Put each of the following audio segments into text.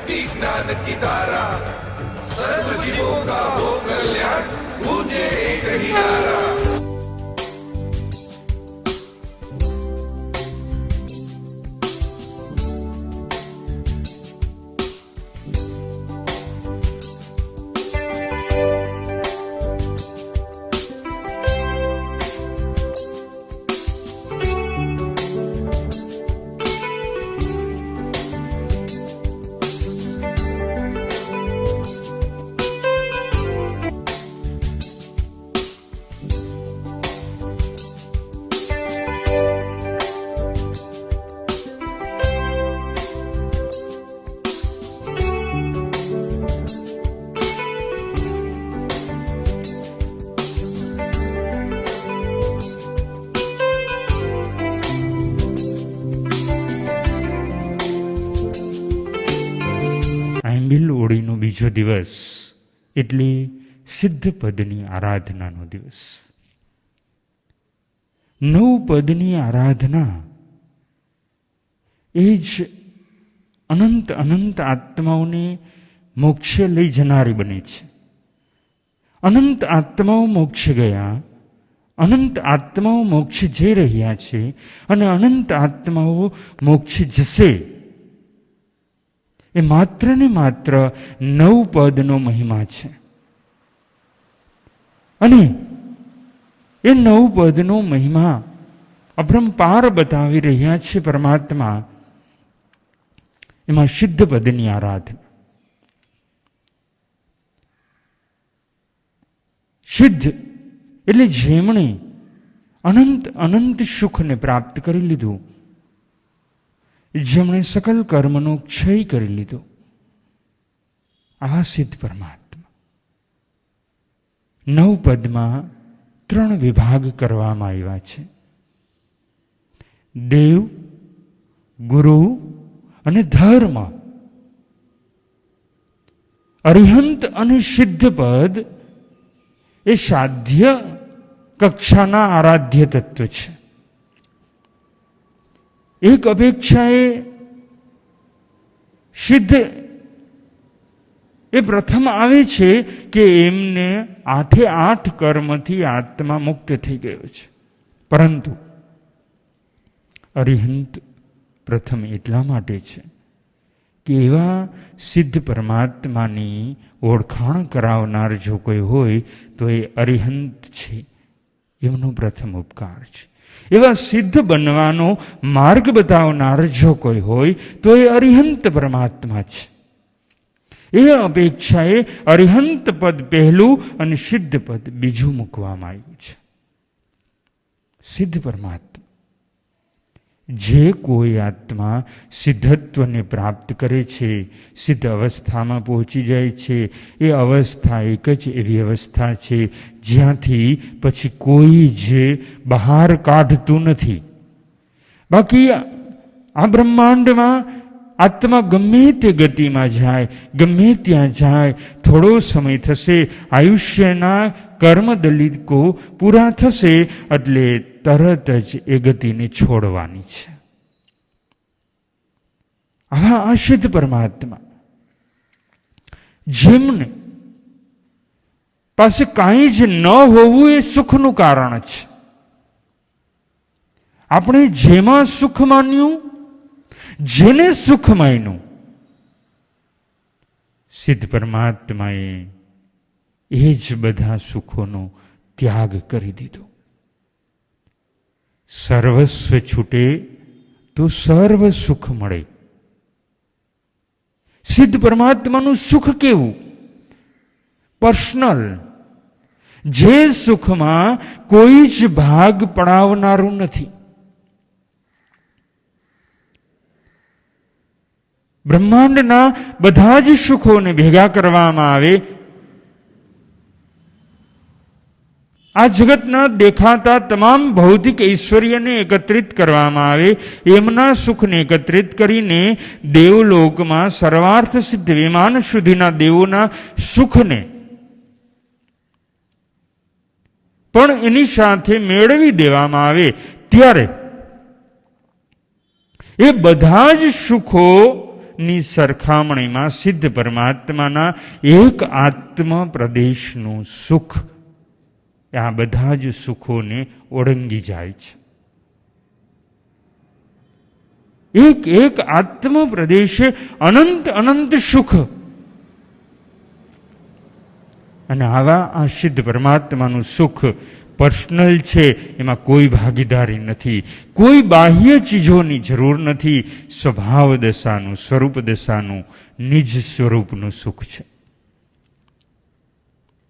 भक्ति ज्ञान की धारा, सर्व जीवों का हो कल्याण, पूजे एक ही नारा। આંબિલ ઓળીનો બીજો દિવસ એટલે સિદ્ધ પદની આરાધનાનો દિવસ. 9 પદની આરાધના એ જ અનંત અનંત આત્માઓને મોક્ષે લઈ જનારી બને છે. અનંત આત્માઓ મોક્ષ ગયા, અનંત આત્માઓ મોક્ષ જઈ રહ્યા છે અને અનંત આત્માઓ મોક્ષ જશે. એ માત્ર ને માત્ર 9 પદનો મહિમા છે. અને એ 9 પદનો મહિમા અપરંપાર બતાવી રહ્યા છે પરમાત્મા. એમાં સિદ્ધ પદની આરાધના. સિદ્ધ એટલે જેમણે અનંત અનંત સુખને પ્રાપ્ત કરી લીધું, જેમણે સકલ કર્મનો ક્ષય કરી લીધો, આવા સિદ્ધ પરમાત્મા. 9 પદમાં 3 વિભાગ કરવામાં આવ્યા છે: દેવ, ગુરુ અને ધર્મ. અરિહંત અને સિદ્ધ પદ એ સાધ્ય કક્ષાના આરાધ્ય તત્વ છે. એક અપેક્ષાએ સિદ્ધ એ પ્રથમ આવે છે કે એમને 8 કર્મથી આત્મા મુક્ત થઈ ગયો છે. પરંતુ અરિહંત પ્રથમ એટલા માટે છે કે એવા સિદ્ધ પરમાત્માની ઓળખાણ કરાવનાર જો કોઈ હોય તો એ અરિહંત છે. એમનો પ્રથમ ઉપકાર છે. એવા સિદ્ધ બનવાનો માર્ગ બતાવનાર જો કોઈ હોય તો એ અરિહંત પરમાત્મા છે. એ અપેક્ષાએ અરિહંત પદ પહેલું અને સિદ્ધ પદ બીજું મૂકવામાં આવ્યું છે. સિદ્ધ પરમાત્મા, જે કોઈ આત્મા સિદ્ધત્વને પ્રાપ્ત કરે છે, સિદ્ધ અવસ્થામાં પહોંચી જાય છે, એ અવસ્થા એક જ એવી અવસ્થા છે જ્યાંથી પછી કોઈ જ બહાર કાઢતું નથી. બાકી આ બ્રહ્માંડમાં આત્મા ગમે તે ગતિમાં જાય, ગમે ત્યાં જાય, થોડો સમય થશે, આયુષ્યના કર્મ દલિકો પૂરા થશે એટલે તરત જ એ ગતિને છોડવાની છે. આવા અસિદ્ધ પરમાત્મા જેમને પાસે કાંઈ જ ન હોવું એ સુખનું કારણ છે. આપણે જેમાં સુખ માન્યું, જેને સુખ માન્યું, સિદ્ધ પરમાત્માએ એ જ બધા સુખોનો ત્યાગ કરી દીધો. સર્વસ્વ છૂટે તો સર્વ સુખ મળે. સિદ્ધ પરમાત્માનું સુખ કેવું? પર્સનલ. જે સુખમાં કોઈ જ ભાગ પડાવનારું નથી. બ્રહ્માંડના બધા જ સુખોને ભેગા કરવામાં આવે, આ જગતના દેખાતા તમામ ભૌતિક ઐશ્વર્યને એકત્રિત કરવામાં આવે, એમના સુખને એકત્રિત કરીને દેવલોકમાં સર્વાર્થ સિદ્ધ વિમાન સુધીના દેવોના સુખને પણ એની સાથે મેળવી દેવામાં આવે, ત્યારે એ બધા જ સુખો સુખોની સરખામણીમાં સિદ્ધ પરમાત્માના એક આત્મ પ્રદેશનું સુખ આ બધા જ સુખોને ઓળંગી જાય છે. એક એક આત્મ પ્રદેશે અનંત અનંત સુખ. અને આવા આ સિદ્ધ પરમાત્માનું સુખ પર્સનલ છે, એમાં કોઈ ભાગીદારી નથી, કોઈ બાહ્ય ચીજોની જરૂર નથી. સ્વભાવ દશાનું, સ્વરૂપ દશાનું, નિજ સ્વરૂપનું સુખ છે,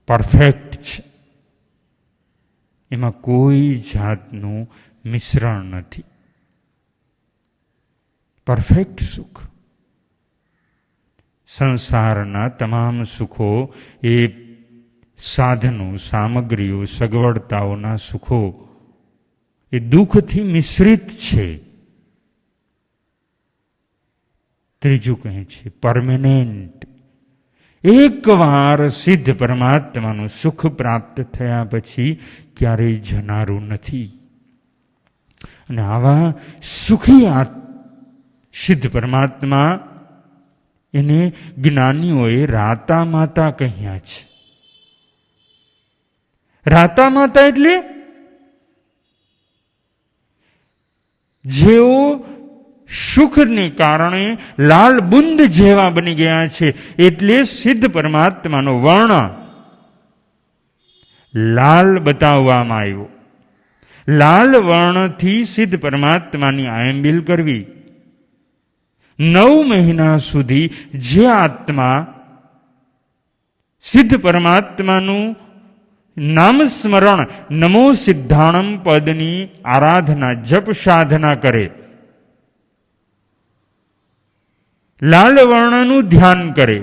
પરફેક્ટ છે. એમાં કોઈ જાતનું મિશ્રણ નથી. પરફેક્ટ સુખ. સંસારના તમામ સુખો એ સાધનો, સામગ્રીઓ, સગવડતાઓના સુખો એ દુઃખથી મિશ્રિત છે. ત્રીજું કહે છે પરમેનન્ટ. એકવાર સિદ્ધ પરમાત્માનું સુખ પ્રાપ્ત થયા પછી ક્યારેય જનારું નથી. અને આવા સુખી સિદ્ધ પરમાત્મા એને જ્ઞાનીઓએ રાતા માતા કહ્યા છે. રાતા માતા એટલે જેઓ સુખને કારણે લાલ બુંદ જેવા બની ગયા છે, એટલે સિદ્ધ પરમાત્માનો વર્ણ લાલ બતાવવામાં આવ્યો. લાલ વર્ણથી સિદ્ધ પરમાત્માની આયંબિલ કરવી. 9 મહિના સુધી જે આત્મા સિદ્ધ પરમાત્માનું નામ સ્મરણ, નમો સિદ્ધાણમ પદની આરાધના, જપ સાધના કરે, લાલ વર્ણનું ધ્યાન કરે,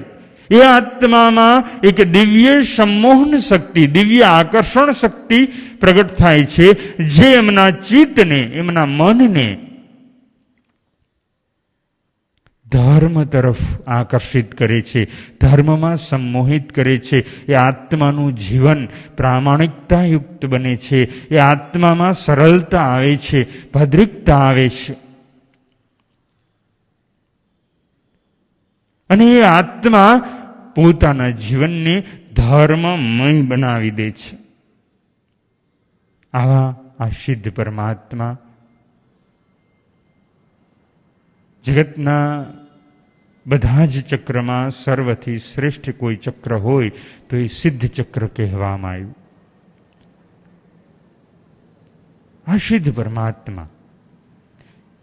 એ આત્મામાં એક દિવ્ય સંમોહન શક્તિ, દિવ્ય આકર્ષણ શક્તિ પ્રગટ થાય છે, જે એમના ચિત્તને, એમના મનને ધર્મ તરફ આકર્ષિત કરે છે, ધર્મમાં સંમોહિત કરે છે. એ આત્માનું જીવન પ્રામાણિકતાયુક્ત બને છે. એ આત્મામાં સરળતા આવે છે, ભદ્રિકતા આવે છે. અને એ આત્મા પોતાના જીવનને ધર્મમય બનાવી દે છે. આવા આ સિદ્ધ પરમાત્મા જગતના બધા જ ચક્રમાં સર્વથી શ્રેષ્ઠ કોઈ ચક્ર હોય તો એ સિદ્ધ ચક્ર કહેવામાં આવ્યું. આ સિદ્ધ પરમાત્મા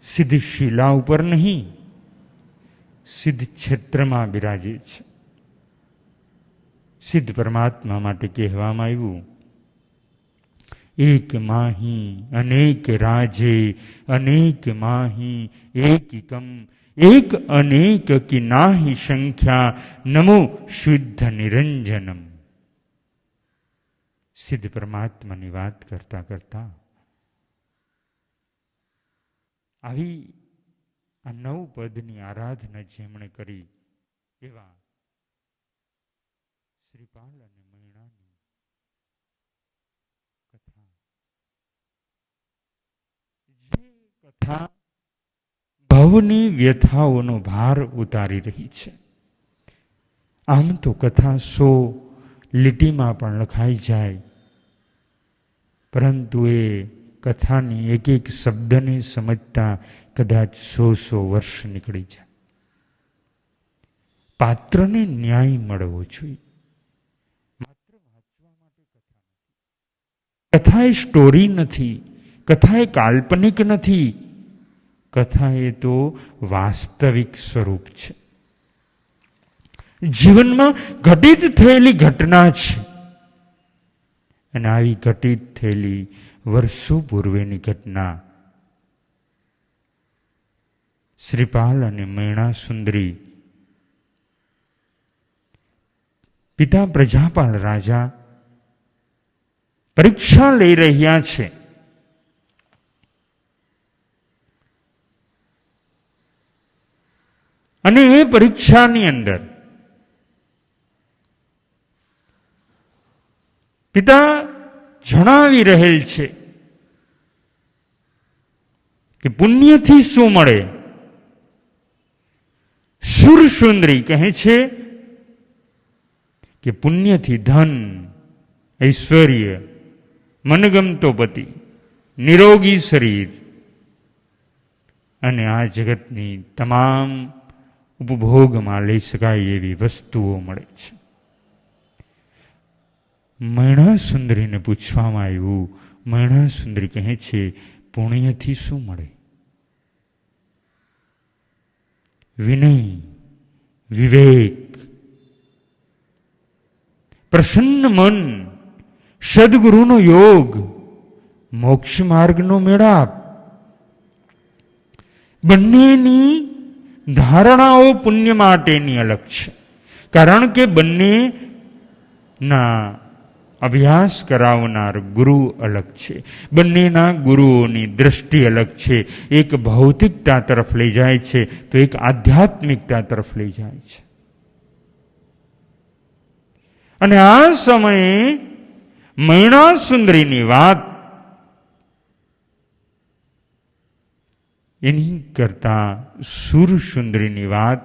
સિદ્ધ શિલા ઉપર નહીં, સિદ્ધ ક્ષેત્રમાં બિરાજે છે. સિદ્ધ પરમાત્મા માટે કહેવામાં આવ્યું એક માહી અનેક રાજે, અનેક માહી એકિકમ, એક અનેક કી નાહી સંખ્યા, નમો શુદ્ધ નિરંજનમ. સિદ્ધ પરમાત્માની વાત કરતા કરતા આવી આ 9 પદની આરાધના જેમણે કરી એવા શ્રીપાલ અને મૈણાની કથા, જે કથા ભવની વ્યથાઓનો ભાર ઉતારી રહી છે. આમ તો કથા 100 લીટીમાં પણ લખાઈ જાય, પરંતુ એ કથાની એક એક શબ્દને સમજતા કદાચ 100 વર્ષ નીકળી જાય. પાત્રને ન્યાય મળવો જોઈએ. માત્ર વાંચવા માટે કથા નથી. કથા એ સ્ટોરી નથી, કથા એ કાલ્પનિક નથી, કથા એ તો વાસ્તવિક સ્વરૂપ છે. જીવનમાં ઘટિત થયેલી ઘટના છે. અને આવી ઘટિત થયેલી વર્ષો પૂર્વેની ઘટના શ્રીપાલ અને મૈણા સુંદરી પિતા પ્રજાપાલ રાજા પરીક્ષા લઈ રહ્યા છે. અને એ પરીક્ષાની અંદર પિતા જણાવી રહેલ છે કે પુણ્યથી શું મળે, સુરસુંદરી કહે છે કે પુણ્યથી ધન, ઐશ્વર્ય, મનગમતો પતિ, નિરોગી શરીર અને આ જગતની તમામ ઉપભોગમાં લઈ શકાય એવી વસ્તુઓ મળે છે. મૈણા સુંદરીને પૂછવામાં આવ્યું, મૈણા સુંદરી કહે છે પુણ્યથી શું મળે? વિનય, વિવેક, પ્રસન્ન મન, સદગુરુનો યોગ, મોક્ષ માર્ગનો મેળાપ, બંનેની ધારણાઓ પુણ્ય માટેની અલગ છે. કારણ કે બંનેના અભ્યાસ કરાવનાર ગુરુ અલગ છે, બંનેના ગુરુઓની દ્રષ્ટિ અલગ છે. એક ભૌતિકતા તરફ લઈ જાય છે તો એક આધ્યાત્મિકતા તરફ લઈ જાય છે. અને આ સમયે મૈણા સુંદરીની વાત એની કરતા સુરસુંદરીની વાત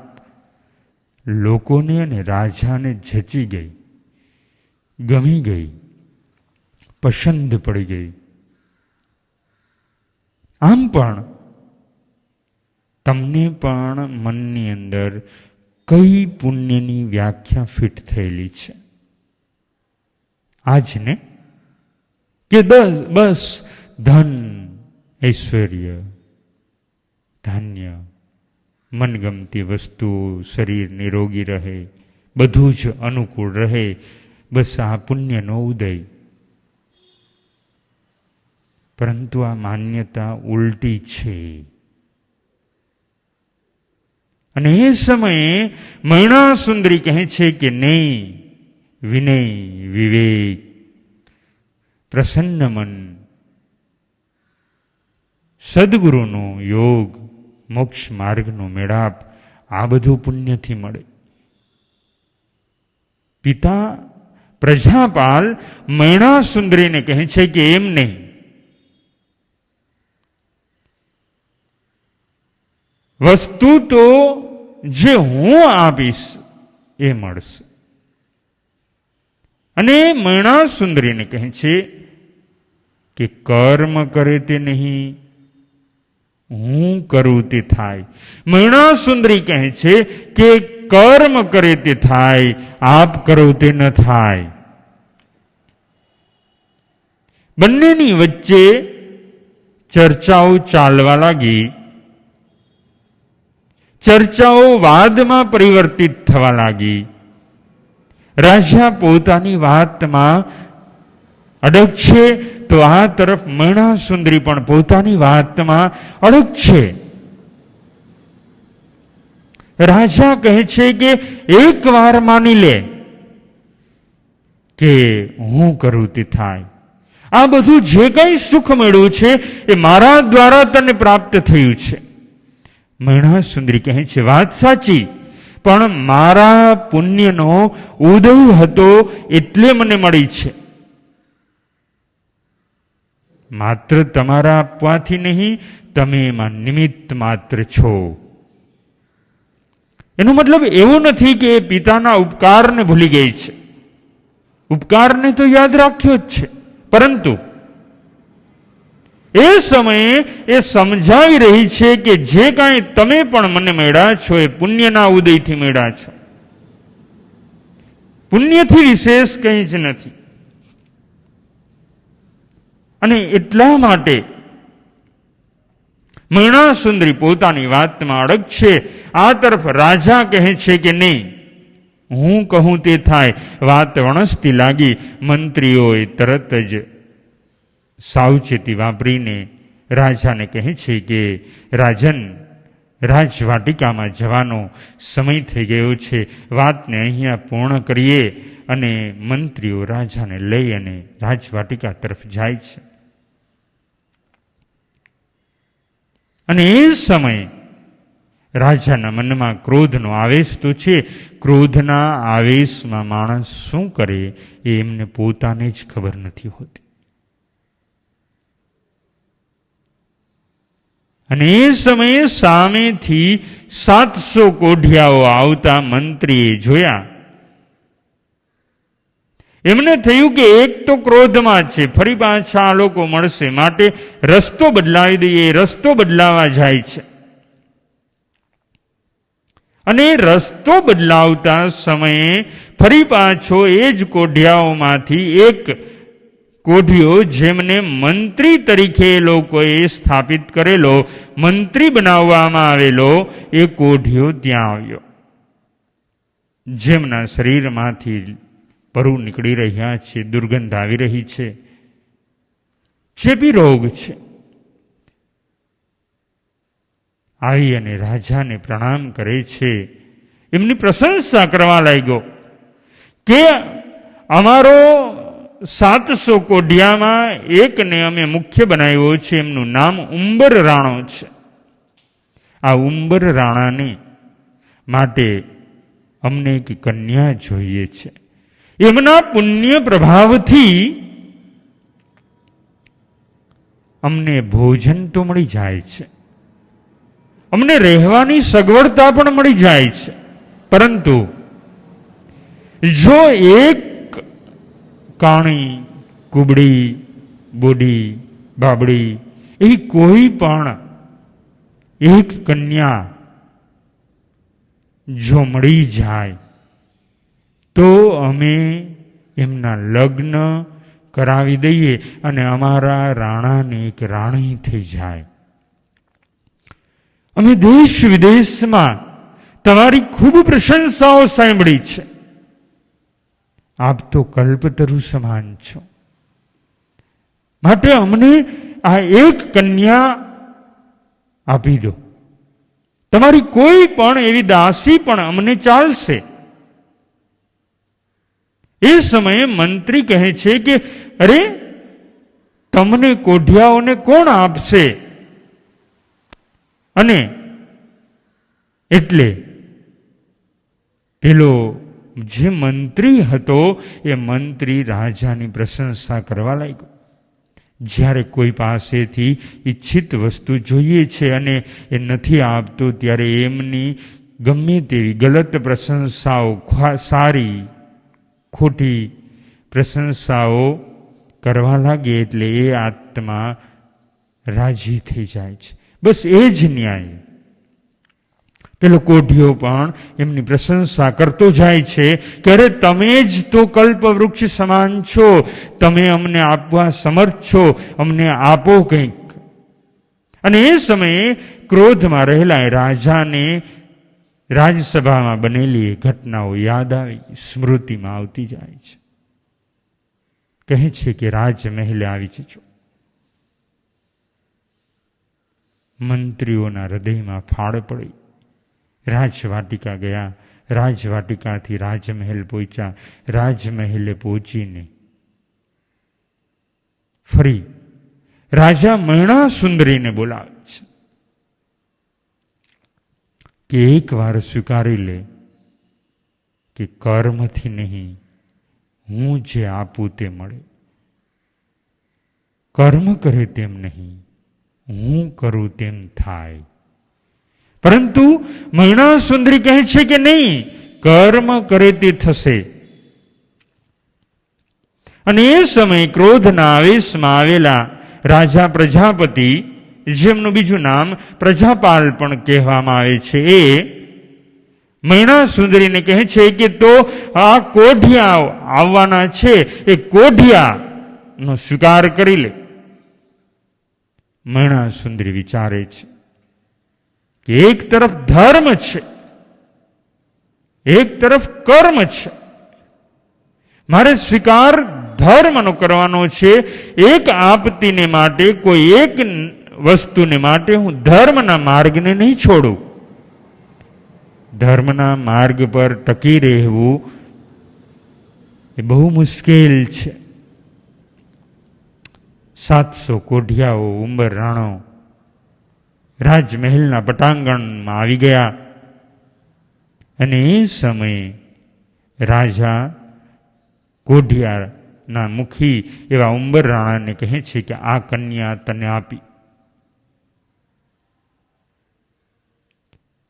લોકોને અને રાજાને જચી ગઈ, ગમી ગઈ, પસંદ પડી ગઈ. આમ પણ તમને પણ મનની અંદર કઈ પુણ્યની વ્યાખ્યા ફિટ થયેલી છે? આજ ને કે બસ ધન, ઐશ્વર્ય, ધાન્ય, મનગમતી વસ્તુઓ, શરીર નિરોગી રહે, બધું જ અનુકૂળ રહે, બસ આ પુણ્યનો ઉદય. પરંતુ આ માન્યતા ઉલટી છે. અને એ સમયે મૈણા સુંદરી કહે છે કે નહીં, વિનય, વિવેક, પ્રસન્ન મન, સદગુરુનો યોગ, મોક્ષ માર્ગનો મેળાપ, આ બધું પુણ્યથી મળે. પિતા પ્રજાપાલ મૈણા સુંદરીને કહે છે કે એમ નહીં, વસ્તુ તો જે હું આપીશ એ મળશે. અને મૈણા સુંદરીને કહે છે કે કર્મ કરે તે નહીં, હું કરું તે થાય. મૈણા સુંદરી કહે છે કે કર્મ કરે તે થાય, આપ કરો તે ન થાય. બંનેની વચ્ચે ચર્ચાઓ ચાલવા લાગી. ચર્ચાઓ વાદમાં પરિવર્તિત થવા લાગી. રાજા પોતાની વાતમાં અડગ છે તો આ તરફ મૈણા સુંદરી પણ પોતાની વાતમાં અડગ છે. રાજા કહે છે કે એક વાર માની લે કે હું કરું તે થાય. આ બધું જે કંઈ સુખ મળ્યું છે એ મારા દ્વારા તને પ્રાપ્ત થયું છે. મૈણા સુંદરી કહે છે વાત સાચી, પણ મારા પુણ્યનો ઉદય હતો એટલે મને મળી છે. માત્ર તમારા આપવાથી નહીં, તમે એમાં નિમિત્ત માત્ર છો. એનો મતલબ એવો નથી કે એ પિતાના ઉપકારને ભૂલી ગઈ છે. ઉપકારને તો યાદ રાખ્યો જ છે, પરંતુ એ સમયે એ સમજાવી રહી છે કે જે કાંઈ તમે પણ મને મળ્યા છો એ પુણ્યના ઉદયથી મળ્યા છો. પુણ્યથી વિશેષ કંઈ જ નથી. અને એટલા માટે મૈણા સુંદરી પોતાની વાતમાં અડગ છે. આ તરફ રાજા કહે છે કે નહીં, હું કહું તે થાય. વાત વણસતી લાગી. મંત્રીઓએ તરત જ સાવચેતી વાપરીને રાજાને કહે છે કે રાજન, રાજવાટિકામાં જવાનો સમય થઈ ગયો છે, વાતને અહીંયા પૂર્ણ કરીએ. અને મંત્રીઓ રાજાને લઈ અને રાજવાટિકા તરફ જાય છે. અને એ સમયે રાજાના મનમાં ક્રોધનો આવેશ તો છે. ક્રોધના આવેશમાં માણસ શું કરે એ એમને પોતાને જ ખબર નથી હોતી. અને એ સમયે સામેથી 700 કોઢિયાઓ આવતા મંત્રીએ જોયા. એમને થયું કે એક તો ક્રોધમાં છે, ફરી પાછા આ લોકો મળશે, માટે રસ્તો બદલાવી દઈએ. રસ્તો બદલાવા જાય છે અને રસ્તો બદલાવતા સમયે ફરી પાછો એ જ કોઢિયાઓમાંથી એક કોઢિયો, જેમને મંત્રી તરીકે એ લોકોએ સ્થાપિત કરેલો, મંત્રી બનાવવામાં આવેલો, એ કોઢિયો ત્યાં આવ્યો. જેમના શરીરમાંથી પરુ નીકળી રહ્યા છે, દુર્ગંધ આવી રહી છે, ચેપી રોગ છે. આવી અને રાજાને પ્રણામ કરે છે. એમની પ્રશંસા કરવા લાગ્યો કે અમારો 700 કોઢિયામાં એકને અમે મુખ્ય બનાવ્યો છે, એમનું નામ ઉંબર રાણો છે. આ ઉંબર રાણાને માટે અમને એક કન્યા જોઈએ છે. એમના પુણ્ય પ્રભાવથી અમને ભોજન તો મળી જાય છે, અમને રહેવાની સગવડતા પણ મળી જાય છે, પરંતુ જો એક કાણી, કુબડી, બોડી, બાબડી એવી કોઈ પણ એક કન્યા જો મળી જાય તો અમે એમના લગ્ન કરાવી દઈએ અને અમારા રાણાને એક રાણી થઈ જાય. અમે દેશ વિદેશમાં તમારી ખૂબ પ્રશંસાઓ સાંભળી છે. આપ તો કલ્પતરુ સમાન છો, માટે અમને આ એક કન્યા આપી દો. તમારી કોઈ પણ એવી દાસી પણ અમને ચાલશે. એ સમયે મંત્રી કહે છે કે અરે, તમને કોઢિયાઓને કોણ આપશે? અને એટલે પેલો જે મંત્રી હતો એ મંત્રી રાજાની પ્રશંસા કરવા લાગ્યો. જ્યારે કોઈ પાસેથી ઈચ્છિત વસ્તુ જોઈએ છે અને એ નથી આપતો, ત્યારે એમની ગમે તેવી ગલત પ્રશંસાઓ, સારી ખોટી પ્રશંસાઓ કરવા લાગે એટલે એ આત્મા રાજી થઈ જાય છે. બસ એ જ ન્યાય. પેલો કોઢિયો પણ એમની પ્રશંસા કરતો જાય છે કે અરે, તમે જ તો કલ્પ વૃક્ષ સમાન છો, તમે અમને આપવા સમર્થ છો, અમને આપો કંઈક. અને એ સમયે ક્રોધમાં રહેલા રાજાને રાજસભામાં બનેલી ઘટનાઓ યાદ આવી, સ્મૃતિમાં આવતી જાય છે. કહે છે કે રાજમહેલે આવી જજો. મંત્રીઓના હૃદયમાં ફાળ પડી. રાજવાટિકા ગયા, રાજવાટિકાથી રાજમહેલ પહોંચ્યા. રાજમહેલે પહોંચીને ફરી રાજા મૈણા સુંદરીને બોલાવે છે કે એક વાર સ્વીકારી લે કે કર્મથી નહીં, હું જે આપું તે મળે. કર્મ કરે તેમ નહીં, હું કરું તેમ થાય. પરંતુ મૈણા સુંદરી કહે છે કે નહીં, કર્મ કરે તે થશે. અને એ સમયે ક્રોધના આવેશમાં આવેલા રાજા પ્રજાપતિ, જેમનું બીજું નામ પ્રજાપાલ પણ કહેવામાં આવે છે, એ મૈણા સુંદરીને કહે છે કે તો આ કોઢિયા આવવાના છે, એ કોઢિયાનો સ્વીકાર કરી લે. મૈણા સુંદરી વિચારે છે કે એક તરફ ધર્મ છે, એક તરફ કર્મ છે. મારે સ્વીકાર ધર્મનો કરવાનો છે. એક આપતીને માટે, કોઈ એક વસ્તુને માટે હું ધર્મના માર્ગને નહીં છોડું. ધર્મના માર્ગ પર ટકી રહેવું એ બહુ મુશ્કેલ છે. 700 કોઢિયાઓ, ઉંબર રાણો રાજમહેલના પટાંગણમાં આવી ગયા. અને એ સમયે રાજા કોઢિયાના મુખી એવા ઉંબર રાણાને કહે છે કે આ કન્યા તને આપી.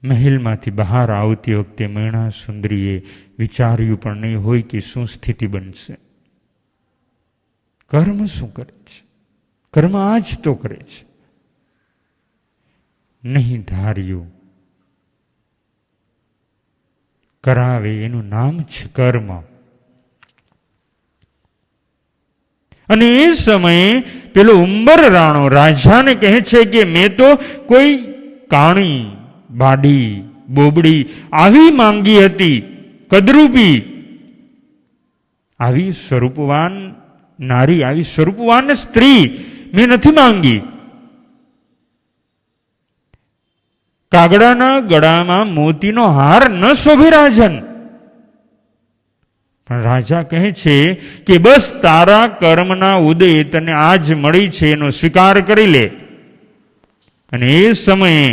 મહેલમાંથી બહાર આવતી વખતે મૈણા સુંદરીએ વિચાર્યું પણ નહીં હોય કે શું સ્થિતિ બનશે. કર્મ શું કરે છે? કર્મ આ જ તો કરે છે. નહીં ધાર્યું કરાવે એનું નામ છે કર્મ. અને એ સમયે પેલો ઉંબર રાણો રાજાને કહે છે કે મેં તો કોઈ કાણી, બાડી, બોબડી આવી માંગી હતી, કદરૂપી, આવી સ્વરૂપવાન નારી, આવી સ્વરૂપવાન સ્ત્રી મેં નથી માંગી. કાગડાના ગળામાં મોતીનો હાર ન શોભે રાજન. પણ રાજા કહે છે કે બસ તારા કર્મના ઉદય તને આજ મળી છે એનો સ્વીકાર કરી લે. અને એ સમયે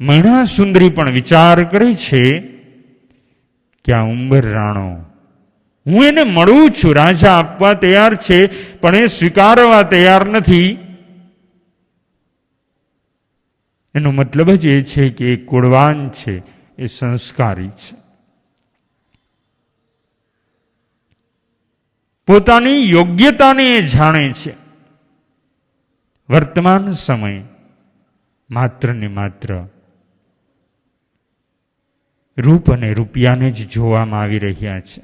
મૈણા સુંદરી પણ વિચાર કરે છે કે આ ઉંબર રાણો, હું એને મળું છું, રાજા આપવા તૈયાર છે પણ એ સ્વીકારવા તૈયાર નથી. એનો મતલબ જ એ છે કે એ કુળવાન છે, એ સંસ્કારી છે. પોતાની યોગ્યતાને એ જાણે છે. વર્તમાન સમય માત્ર ને માત્ર રૂપ અને રૂપિયાને જ જોવામાં આવી રહ્યા છે.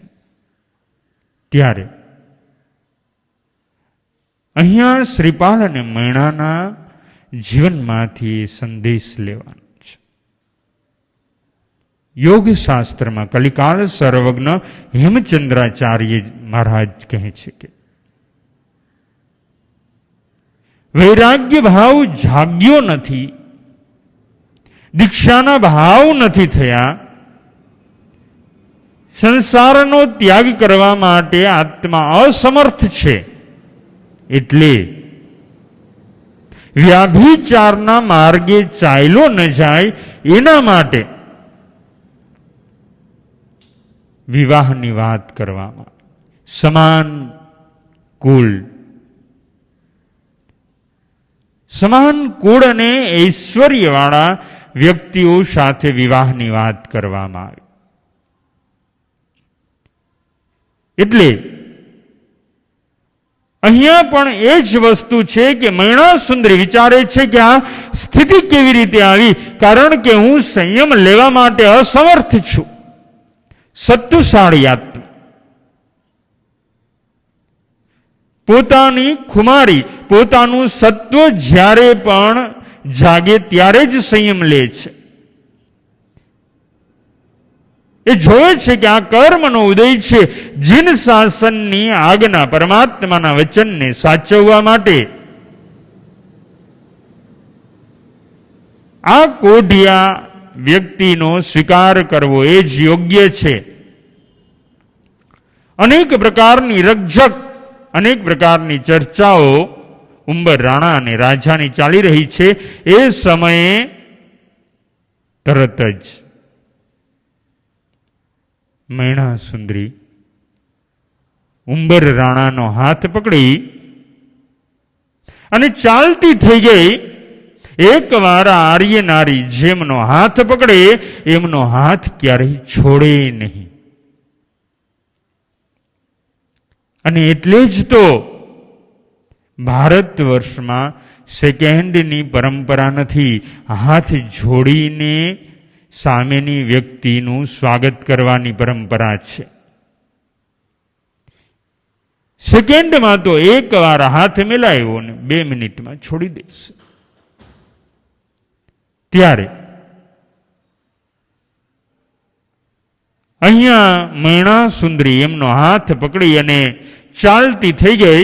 ત્યારે અહીંયા શ્રીપાલ અને મૈણાના જીવનમાંથી સંદેશ લેવાનો છે. યોગ શાસ્ત્રમાં કલિકાલ સર્વજ્ઞ હેમચંદ્રાચાર્ય મહારાજ કહે છે કે વૈરાગ્ય ભાવ જાગ્યો નથી, દીક્ષાના ભાવ નથી થયા, સંસારનો ત્યાગ કરવા માટે આત્મા અસમર્થ છે. એટલે વ્યાભિચારના માર્ગે ચાલ્યો ન જાય એના માટે વિવાહની વાત કરવામાં, સમાન કુળ, સમાન કુળ અને ઐશ્વર્યવાળા વ્યક્તિઓ સાથે વિવાહની વાત કરવામાં આવી. એટલે અહીંયા પણ એ જ વસ્તુ છે કે મૈણા સુંદરી વિચારે છે કે આ સ્થિતિ કેવી રીતે આવી, કારણ કે હું સંયમ લેવા માટે અસમર્થ છું. સત્તુશાળી આત્મા પોતાની ખુમારી, પોતાનું સત્વ જ્યારે પણ જાગે ત્યારે જ સંયમ લે છે. એ જોવે છે કે આ કર્મનો ઉદય છે. જીન શાસનની આજ્ઞા, પરમાત્માના વચનને સાચવવા માટે આ કોઢિયા વ્યક્તિનો સ્વીકાર કરવો એ જ યોગ્ય છે. અનેક પ્રકારની રકઝક, અનેક પ્રકારની ચર્ચાઓ ઉંબર રાણા અને રાજાની ચાલી રહી છે. એ સમયે તરત જ મૈણા સુંદરી ઉંબર રાણાનો હાથ પકડી અને ચાલતી થઈ ગઈ. એકવાર આર્ય નારી જેમનો હાથ પકડે એમનો હાથ ક્યારેય છોડે નહીં. અને એટલે જ તો ભારત વર્ષમાં સેકન્ડની પરંપરા નથી. હાથ જોડીને સામેની વ્યક્તિનું સ્વાગત કરવાની પરંપરા છે. સેકન્ડમાં તો એકવાર હાથ મિલાવ્યો ને 2 મિનિટમાં છોડી દેશે. ત્યારે અહીંયા મૈણા સુંદરી એમનો હાથ પકડી અને ચાલતી થઈ ગઈ.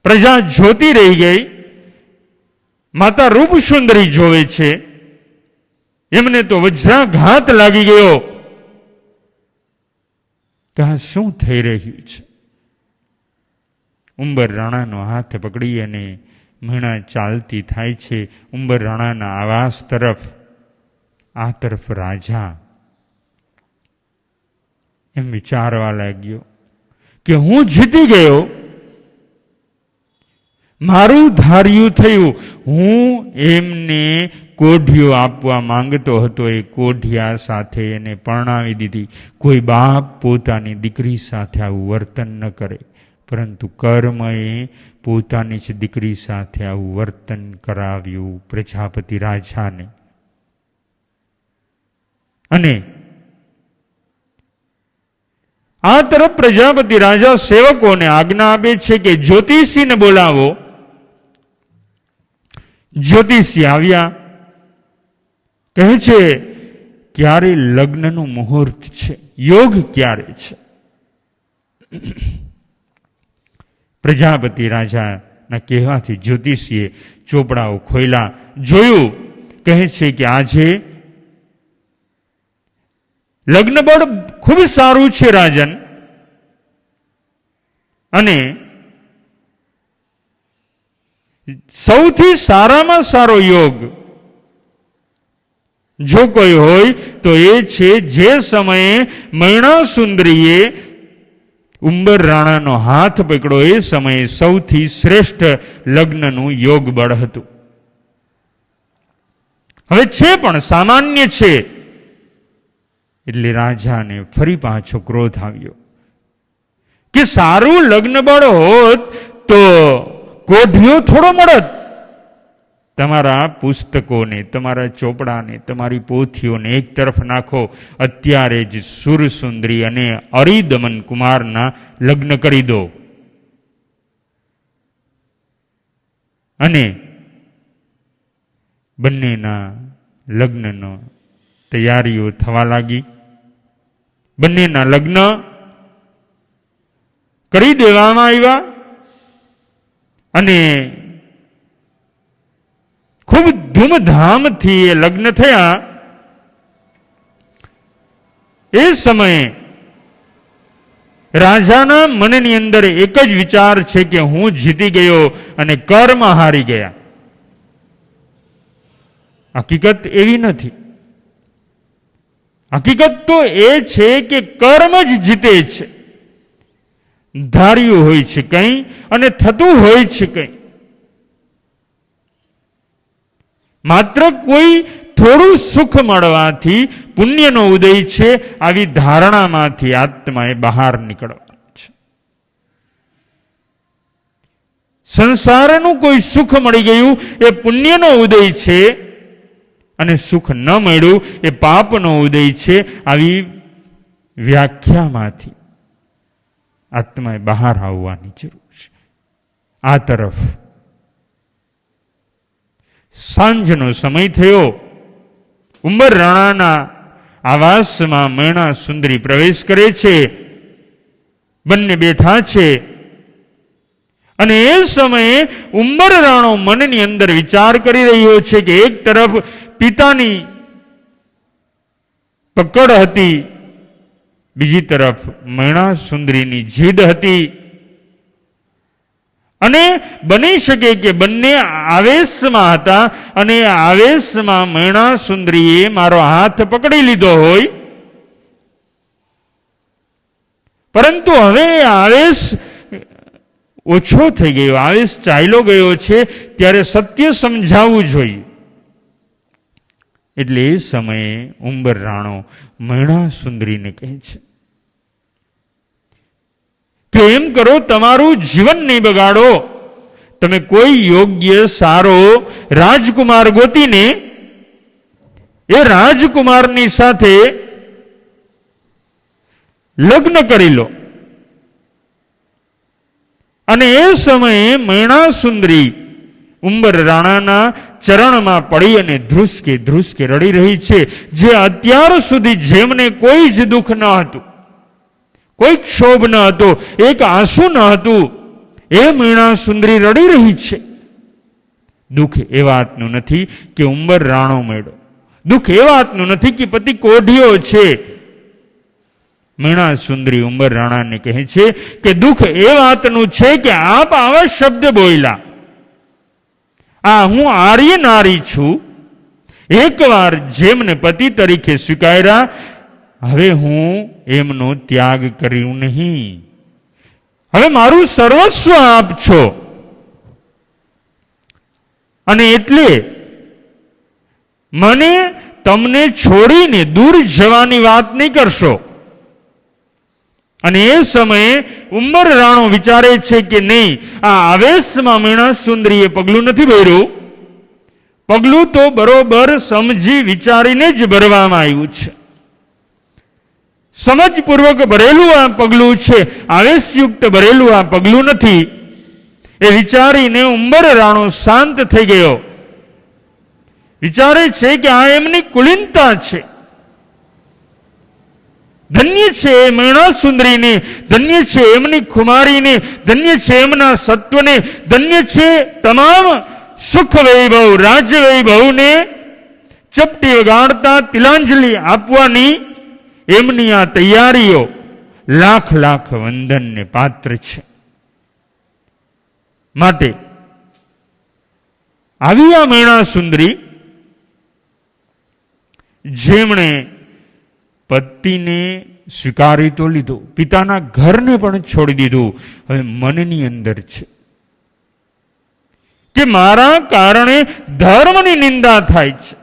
પ્રજા જોતી રહી ગઈ. માતા રૂપ સુંદરી જોવે છે. એમને તો વજ્રાઘાત લાગી ગયો કે આ શું થઈ રહ્યું છે. ઉંબર રાણાનો હાથ પકડી અને મૈણા ચાલતી થાય છે ઉંબર રાણાના આવાસ તરફ. આ તરફ રાજા એમ વિચારવા લાગ્યો કે હું જીતી ગયો, મારું ધાર્યું થયું. હું એમને કોઢિયો આપવા માંગતો હતો, એ કોઢિયા સાથે એને પરણાવી દીધી. કોઈ બાપ પોતાની દીકરી સાથે આવું વર્તન ન કરે, પરંતુ કર્મએ પોતાની જ દીકરી સાથે આવું વર્તન કરાવ્યું પ્રજાપતિ રાજાને. અને આ તરફ પ્રજાપતિ રાજા સેવકોને આજ્ઞા આપે છે કે જ્યોતિષીને બોલાવો. જ્યોતિષી આવ્યા. કહે છે ક્યારે લગ્નનું મુહૂર્ત છે, યોગ ક્યારે છે? પ્રજાપતિ રાજાના કહેવાથી જ્યોતિષીએ ચોપડાઓ ખોલ્યા, જોયું. કહે છે કે આજે લગ્ન બળ ખૂબ સારું છે રાજન, અને સૌથી સારામાં સારો યોગ જો કોઈ હોય તો એ છે જે સમયે મૈણા સુંદરીએ ઉંબર રાણાનો હાથ પકડ્યો, એ સમયે સૌથી શ્રેષ્ઠ લગ્નનું યોગ બળ હતું. હવે છે પણ સામાન્ય છે. એટલે રાજાને ફરી પાછો ક્રોધ આવ્યો કે સારું લગ્ન બળ હોત તો કોઢિયો થોડો મળત. તમારા પુસ્તકોને, તમારા ચોપડાને, તમારી પોથીઓને એક તરફ નાખો. અત્યારે જ સુરસુંદરી અને અરિદમન કુમારના લગ્ન કરી દો. અને બંનેના લગ્નનો તૈયારીઓ થવા લાગી. બંનેના લગ્ન કરી દેવામાં આવ્યા અને ખૂબ ધૂમધામથી એ લગ્ન થયા. એ સમયે રાજાના મનની અંદર એક જ વિચાર છે કે હું જીતી ગયો અને કર્મ હારી ગયા. હકીકત એવી નથી. હકીકત તો એ છે કે કર્મ જ જીતે છે. ધાર્યું હોય છે કંઈ અને થતું હોય છે કંઈ. માત્ર કોઈ થોડું સુખ મળવાથી પુણ્યનો ઉદય છે, આવી ધારણામાંથી આત્માએ બહાર નીકળવાનું છે. સંસારનું કોઈ સુખ મળી ગયું એ પુણ્યનો ઉદય છે, અને સુખ ન મળ્યું એ પાપનો ઉદય છે. આવી વ્યાખ્યામાંથી આત્માએ બહાર આવવાની જરૂર છે. આ તરફ સાંજનો સમય થયો. ઉંબર રાણાના આવાસમાં મૈણા સુંદરી પ્રવેશ કરે છે. બંને બેઠા છે અને એ સમયે ઉંબર રાણો મનની અંદર વિચાર કરી રહ્યો છે કે એક તરફ પિતાની પકડ હતી, બીજી તરફ મૈણા સુંદરીની જીદ હતી, અને બની શકે કે બંને આવેશમાં હતા અને આવેશમાં મૈણા સુંદરીએ મારો હાથ પકડી લીધો હોય. પરંતુ હવે આવેશ ઓછો થઈ ગયો, આવેશ ચાલ્યો ગયો છે, ત્યારે સત્ય સમજાવવું જોઈએ. એટલે એ સમયે ઉંબર રાણો મૈણા સુંદરીને કહે છે કે એમ કરો, તમારું જીવન નહીં બગાડો. તમે કોઈ યોગ્ય સારો રાજકુમાર ગોતીને એ રાજકુમારની સાથે લગ્ન કરી લો. અને એ સમયે મૈણા સુંદરી ઉંબર રાણાના ચરણમાં પડી અને ધ્રુસકે ધ્રુસકે રડી રહી છે. જે અત્યાર સુધી જેમને કોઈ જ દુઃખ ન હતું, કોઈ ક્ષોભ ન હતો, એક આંસુ ન હતું, એ મૈણા સુંદરી રડી રહી છે. દુઃખ એ વાતનું નથી કે ઉંબર રાણો મળ્યો, દુઃખ એ વાતનું નથી કે પતિ કોઢિયો છે. મૈણા સુંદરી ઉંબર રાણાને કહે છે કે દુઃખ એ વાતનું છે કે આપ આવા શબ્દ બોલ્યા. આ હું આર્ય નારી છું, એકવાર જેમને પતિ તરીકે સ્વીકાર્યા, હવે હું એમનો ત્યાગ કર્યું નહીં. હવે મારું સર્વસ્વ આપ છો. અને એટલે મને તમને છોડીને દૂર જવાની વાત નહીં કરશો. અને એ સમયે ઉંબર રાણો વિચારે છે કે નહીં, આ આવેશમાં મીણા સુંદરીએ પગલું નથી ભર્યું. પગલું તો બરોબર સમજી વિચારીને જ ભરવામાં આવ્યું છે. સમજપૂર્વક ભરેલું આ પગલું છે, આવેશયુક્ત ભરેલું આ પગલું નથી. એ વિચારીને ઉંબર રાણો શાંત થઈ ગયો. વિચારે છે કે આ એમની કુલીનતા છે. ધન્ય છે મીણા સુંદરીને, ધન્ય છે એમની ખુમારીને, ધન્ય છે એમના સત્વને, ધન્ય છે તમામ સુખ વૈભવ રાજ વૈભવને ચપટી વગાડતા તિલાંજલિ આપવાની એમની આ તૈયારીઓ લાખ લાખ વંદનને પાત્ર છે. માટે આવી આ મીણા સુંદરી, જેમણે પતિને સ્વીકારી તો લીધો, પિતાના ઘરને પણ છોડી દીધું, હવે મનની અંદર છે કે મારા કારણે ધર્મની નિંદા થાય છે.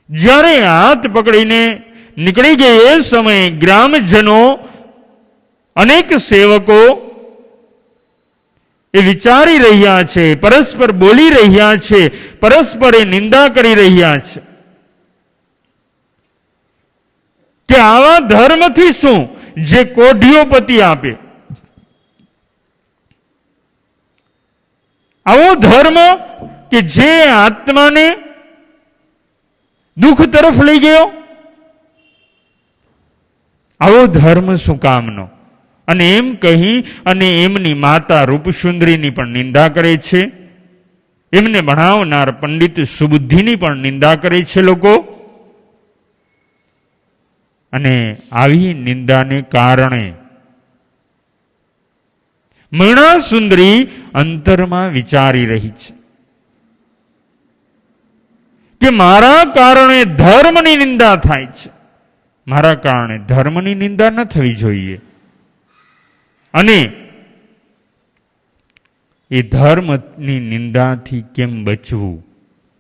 જ્યારે હાથ પકડીને નીકળી ગઈ એ સમયે ગ્રામજનો, અનેક સેવકો એ વિચારી રહ્યા છે, પરસ્પર બોલી રહ્યા છે, પરસ્પર એ નિંદા કરી રહ્યા છે કે આવા ધર્મથી શું જે કોઢિયો પતિ આપે, આવો ધર્મ કે જે આત્માને દુઃખ તરફ લઈ ગયો, આવો ધર્મ શું કામનો? અને એમ કહી અને એમની માતા રૂપસુંદરીની પણ નિંદા કરે છે. એમને ભણાવનાર પંડિત સુબુદ્ધિની પણ નિંદા કરે છે લોકો. અને આવી નિંદાને કારણે મીણા સુંદરી અંતરમાં વિચારી રહી છે કે મારા કારણે ધર્મની નિંદા થાય છે, મારા કારણે ધર્મની નિંદા ન થવી જોઈએ. અને એ ધર્મની નિંદાથી કેમ બચવું?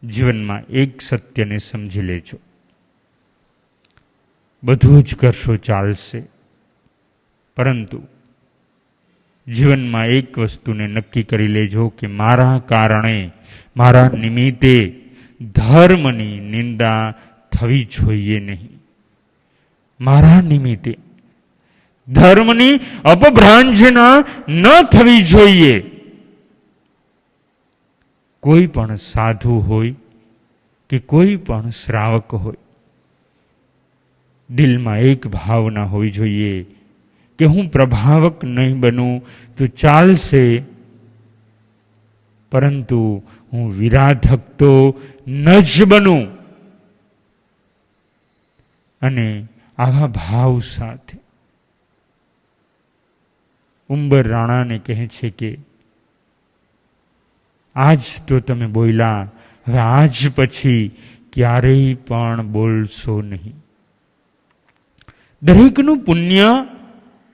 જીવનમાં એક સત્યને સમજી લેજો, બધું જ કરશો ચાલશે, પરંતુ જીવનમાં એક વસ્તુને નક્કી કરી લેજો કે મારા કારણે, મારા નિમિત્તે ધર્મની નિંદા થવી જોઈએ નહીં. મારા નિમિત્તે ધર્મની અપભ્રાંજના ન થવી જોઈએ. કોઈ પણ સાધુ હોય કે કોઈ પણ શ્રાવક હોય, દિલમાં એક ભાવના હોવી જોઈએ કે હું પ્રભાવક નહીં બનું તો ચાલશે, પરંતુ હું વિરાધક તો ન જ બનું. અને આવા ભાવ સાથે ઉંબર રાણાને કહે છે કે આજ તો તમે બોલ્યા, હવે આજ પછી ક્યારેય પણ બોલશો નહીં. દરેકનું પુણ્ય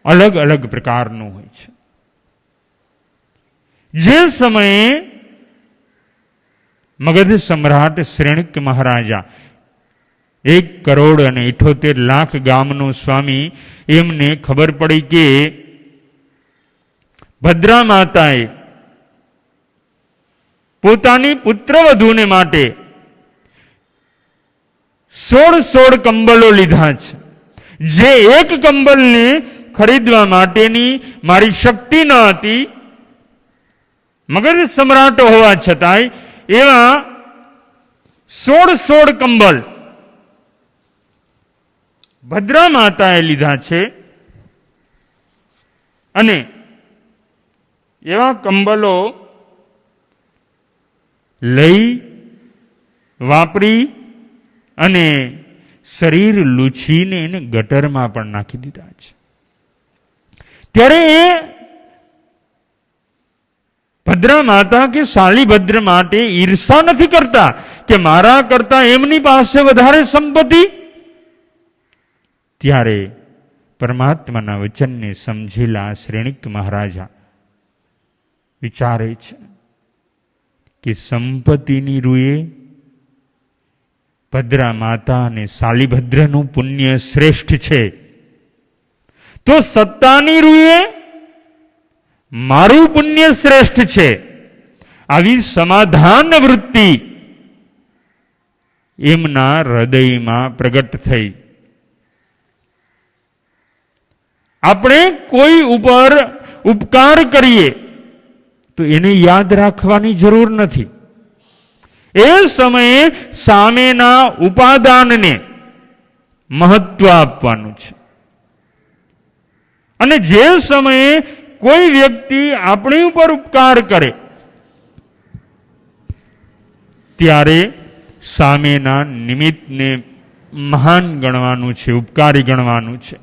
અલગ અલગ પ્રકારનું હોય છે. જે સમયે મગધ સમ્રાટ શ્રેણિક મહારાજા 1,78,00,000 ગામનો સ્વામી, એમને ખબર પડી કે ભદ્રા માતાએ પોતાની પુત્રવધૂને માટે 16 કંબલો લીધા છે. જે એક કંબલને ખરીદવા માટેની મારી શક્તિ ન હતી, મગધ સમ્રાટ હોવા છતાંય એવા 16 કંબલ ભદ્રા માતાએ લીધા છે. અને એવા કંબલો લઈ વાપરી અને શરીર લૂછીને એને ગટરમાં પણ નાખી દીધા છે. ત્યારે એ ભદ્રા માતા કે શાલીભદ્ર માટે ઈર્ષા નથી કરતા કે મારા કરતા એમની પાસે વધારે સંપત્તિ. ત્યારે પરમાત્માના વચનને સમજેલા શ્રેણિક મહારાજા વિચારે છે કે સંપત્તિની રૂએ ભદ્રા માતા અને શાલિભદ્રનું પુણ્ય શ્રેષ્ઠ છે, તો સત્તાની રૂએ મારું પુણ્ય શ્રેષ્ઠ છે. આવી સમાધાન વૃત્તિ એમના હૃદયમાં પ્રગટ થઈ. આપણે કોઈ ઉપર ઉપકાર કરીએ તો એને યાદ રાખવાની જરૂર નથી. એ સમયે સામેના ઉપાદાનને મહત્વ આપવાનું છે. અને જે સમયે કોઈ વ્યક્તિ આપણી ઉપર ઉપકાર કરે ત્યારે સામેના નિમિત્તને મહાન ગણવાનું છે, ઉપકારી ગણવાનું છે.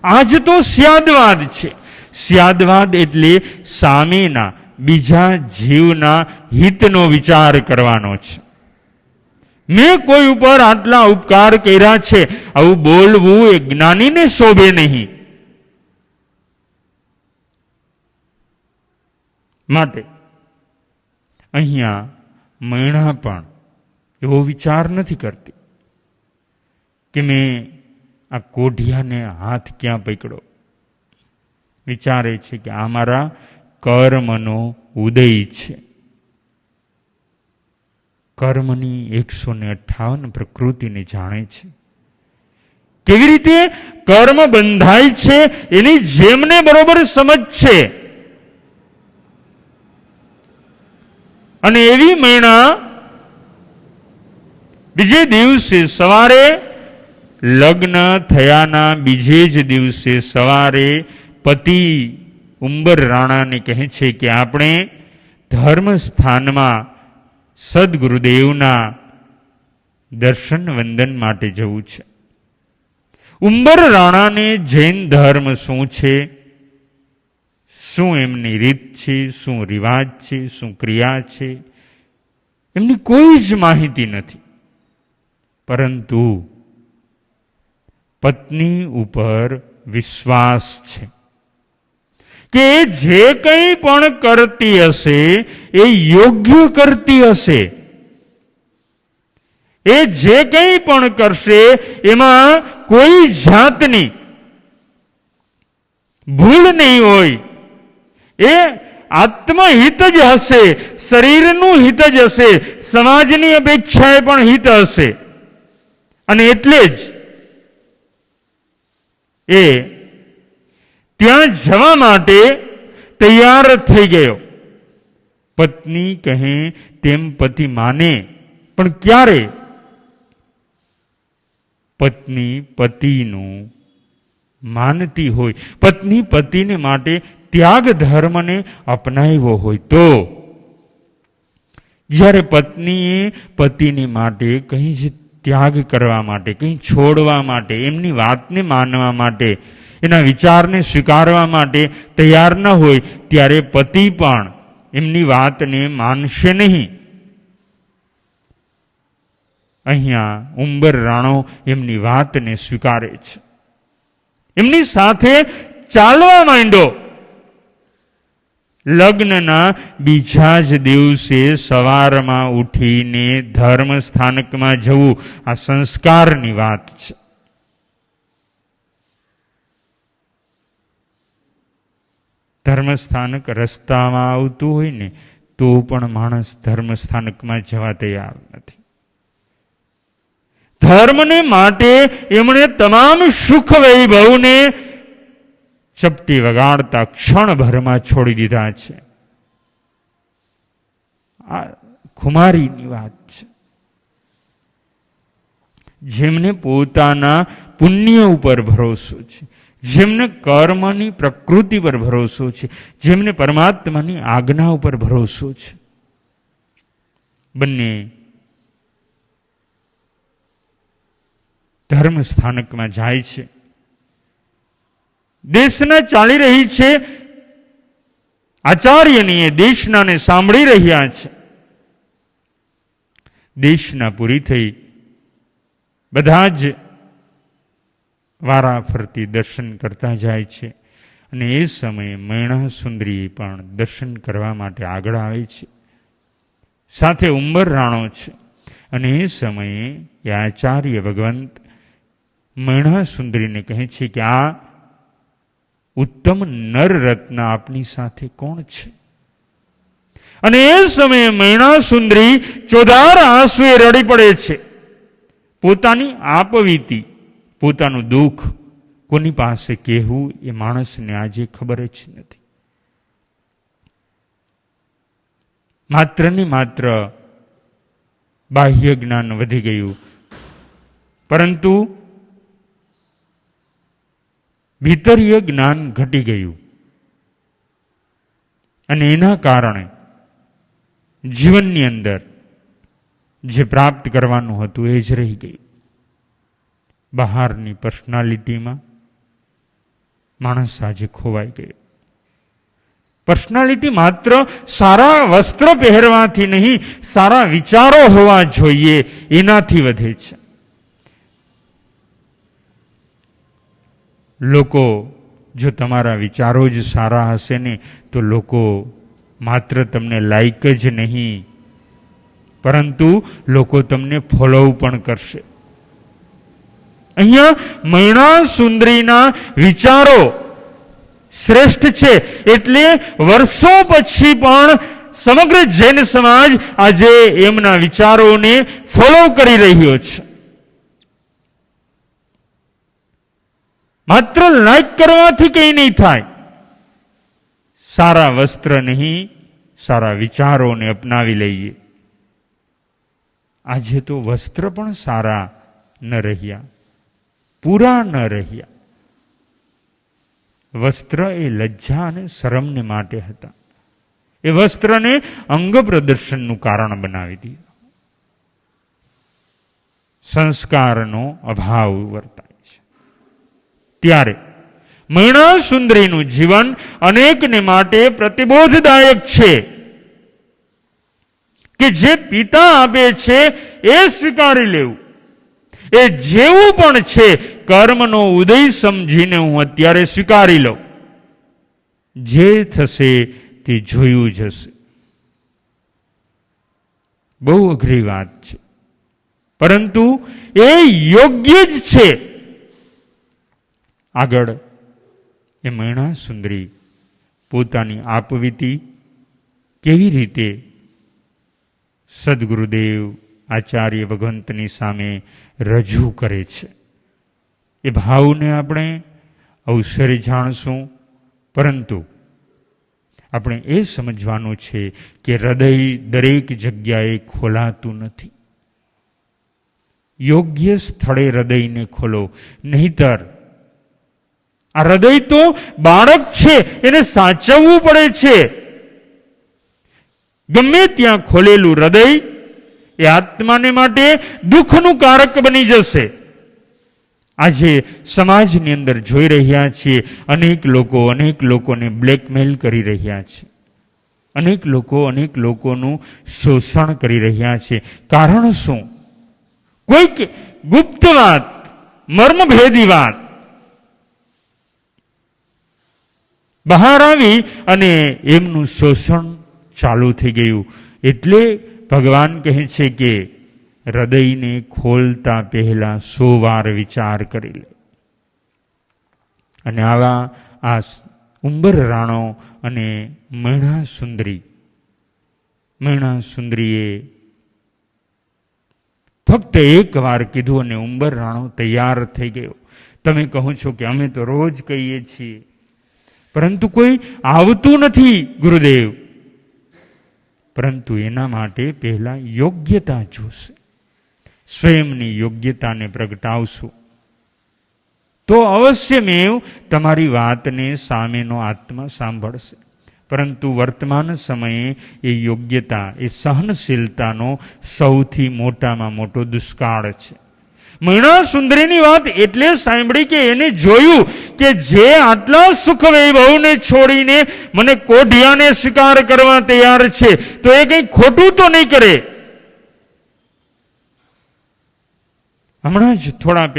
આજ તો સ્યાદવાદ છે. સ્યાદવાદ એટલે સામેના બીજા જીવના હિતનો વિચાર કરવાનો છે. મેં કોઈ ઉપર આટલા ઉપકાર કર્યા છે, આવું બોલવું એ જ્ઞાનીને શોભે નહીં. માટે અહીંયા મૈણા પણ એવો વિચાર નથી કરતી કે મેં આ કોઢિયાને હાથ ક્યાં પકડો. વિચારે છે કે આ મારા કર્મનો ઉદય છે. કર્મની 158 પ્રકૃતિને જાણે છે. કેવી રીતે કર્મ બંધાય છે એની જેમને બરોબર સમજ છે. અને એવી મૈણા બીજે દિવસે સવારે, લગ્ન થયાના બીજે જ દિવસે સવારે પતિ ઉંબર રાણાને કહે છે કે આપણે ધર્મ સ્થાનમાં સદગુરુદેવના દર્શન વંદન માટે જવું છે. ઉંબર રાણાને જૈન ધર્મ શું છે, શું એમની રીત છે, શું રિવાજ છે, શું ક્રિયા છે, એમની કોઈ જ માહિતી નથી. પરંતુ પત્ની ઉપર વિશ્વાસ છે કે જે કંઈ પણ કરતી હશે એ યોગ્ય કરતી હશે. એ જે કંઈ પણ કરશે એમાં કોઈ જાતની ભૂલ નહીં હોય. એ આત્મહિત જ હશે, શરીરનું હિત જ હશે, સમાજની અપેક્ષાએ પણ હિત હશે. અને એટલે જ એ ત્યાં જવા માટે તૈયાર થઈ ગયો. પત્ની કહે તેમ પતિ માને, પણ ક્યારે? પત્ની પતિનું માનતી હોય, પત્ની પતિને માટે ત્યાગ ધર્મને અપનાવ્યો હોય તો. જ્યારે પત્નીએ પતિને માટે કંઈ જ ત્યાગ કરવા માટે, કંઈ છોડવા માટે, એમની વાતને માનવા માટે, એના વિચારને સ્વીકારવા માટે તૈયાર ન હોય ત્યારે પતિ પણ એમની વાતને માનશે નહીં. અહીંયા ઉંબર રાણો એમની વાતને સ્વીકારે છે. એમની સાથે ચાલવા માંડ્યો. લગ્નના બીજા જ દિવસે સવારમાં ઉઠીને ધર્મ સ્થાનકમાં જવું આ સંસ્કારની વાત છે. ધર્મસ્થાનક રસ્તામાં આવતું હોય ને તો પણ માણસ ધર્મસ્થાનકમાં જવા તૈયાર નથી. ધર્મને માટે એમણે તમામ સુખ વૈભવને ચપટી વગાડતા ક્ષણભરમાં છોડી દીધા છે. આ ખુમારીની વાત છે. જેમને પોતાના પુણ્ય ઉપર ભરોસો છે, જેમને કર્મની પ્રકૃતિ પર ભરોસો છે, જેમને પરમાત્માની આજ્ઞા ઉપર ભરોસો છે, બંને ધર્મ સ્થાનકમાં જાય છે. દેશના ચાલી રહી છે આચાર્યની, એ દેશનાને સાંભળી રહ્યા છે. દેશના પૂરી થઈ બધા જ વારા ફરતી દર્શન કરતા જાય છે. અને એ સમયે મૈણા સુંદરી પણ દર્શન કરવા માટે આગળ આવે છે. સાથે ઉંબર રાણો છે. અને એ સમયે એ આચાર્ય ભગવંત મૈણા સુંદરીને કહે છે કે આ ઉત્તમ નર રત્ન આપની સાથે કોણ છે? અને એ સમયે મૈણા સુંદરી ચોધાર આંસુએ રડી પડે છે. પોતાની આપવીતી, પોતાનું દુઃખ કોની પાસે કહેવું એ માણસને આજે ખબર જ નથી. માત્ર ને માત્ર બાહ્ય જ્ઞાન વધી ગયું, પરંતુ ભીતરીય જ્ઞાન ઘટી ગયું. અને એના કારણે જીવનની અંદર જે પ્રાપ્ત કરવાનું હતું એ જ રહી ગયું. બહારની પર્સનાલિટીમાં માણસ આજે ખોવાઈ ગયો. પર્સનાલિટી માત્ર સારા વસ્ત્ર પહેરવાથી નહીં, સારા વિચારો હોવા જોઈએ એનાથી વધે છે. લોકો જો તમારા વિચારો જ સારા હશે ને તો લોકો માત્ર તમને લાઈક જ નહીં, પરંતુ લોકો તમને ફોલો પણ કરશે. અહીંયા મૈણા સુંદરીના વિચારો શ્રેષ્ઠ છે, એટલે વર્ષો પછી પણ સમગ્ર જૈન સમાજ આજે એમના વિચારોને ફોલો કરી રહ્યો છે. માત્ર લાઈક કરવાથી કંઈ નહીં થાય. સારા વસ્ત્ર નહીં, સારા વિચારોને અપનાવી લઈએ. આજે તો વસ્ત્ર પણ સારા ન રહ્યા, પૂરા ન રહ્યા. વસ્ત્ર એ લજ્જા અને શરમને માટે હતા. એ વસ્ત્રને અંગ પ્રદર્શનનું કારણ બનાવી દીધું. સંસ્કારનો અભાવ વર્તાય છે. ત્યારે મૈણા સુંદરીનું જીવન અનેકને માટે પ્રતિબોધદાયક છે કે જે પિતા આપે છે એ સ્વીકારી લેવું. એ જેવું પણ છે કર્મનો ઉદય સમજીને હું અત્યારે સ્વીકારી લઉં. જે થશે તે જોયું જશે. બહુ અઘરી વાત છે, પરંતુ એ યોગ્ય જ છે. આગળ એ મૈણા સુંદરી પોતાની આપવીતી કેવી રીતે સદગુરુદેવ આચાર્ય ભગવંતની સામે રજૂ કરે છે, એ ભાવને આપણે અવસરે જાણશું. પરંતુ આપણે એ સમજવાનું છે કે હૃદય દરેક જગ્યાએ ખોલાતું નથી. યોગ્ય સ્થળે હૃદયને ખોલો, નહીતર આ હૃદય તો બાળક છે, એને સાચવવું પડે છે. ગમે ત્યાં ખોલેલું હૃદય એ આત્માને માટે દુઃખનું કારક બની જશે. આજે સમાજની અંદર જોઈ રહ્યા છીએ, અનેક લોકોને બ્લેકમેલ કરી રહ્યા છે. અનેક લોકોનું શોષણ કરી રહ્યા છે. કારણ શું? કોઈક ગુપ્ત વાત, મર્મભેદી વાત બહાર આવી અને એમનું શોષણ ચાલુ થઈ ગયું. એટલે ભગવાન કહે છે કે હૃદયને ખોલતા પહેલા 100 વાર વિચાર કરી લે. અને આવા આ ઉંબર રાણો અને મૈણા સુંદરીએ ફક્ત એક વાર કીધું અને ઉંબર રાણો તૈયાર થઈ ગયો. તમે કહો છો કે અમે તો રોજ કહીએ છીએ, પરંતુ કોઈ આવતું નથી ગુરુદેવ. પરંતુ એના માટે પહેલા યોગ્યતા જોશે. સ્વયંની યોગ્યતાને પ્રગટાવશું તો અવશ્યમેવ તમારી વાતને સામેનો આત્મા સાંભળશે. પરંતુ વર્તમાન સમયે એ યોગ્યતા, એ સહનશીલતાનો સૌથી મોટામાં મોટો દુષ્કાળ છે. મૈણા સુંદરીની વાત એટલે સાંભળી કે એને જોયું કે જે આટલા સુખ વૈભવને છોડીને મને કોઢિયાને સ્વીકાર કરવા તૈયાર છે, તો એ કંઈ ખોટું તો નહીં કરે. હમણાં જ થોડા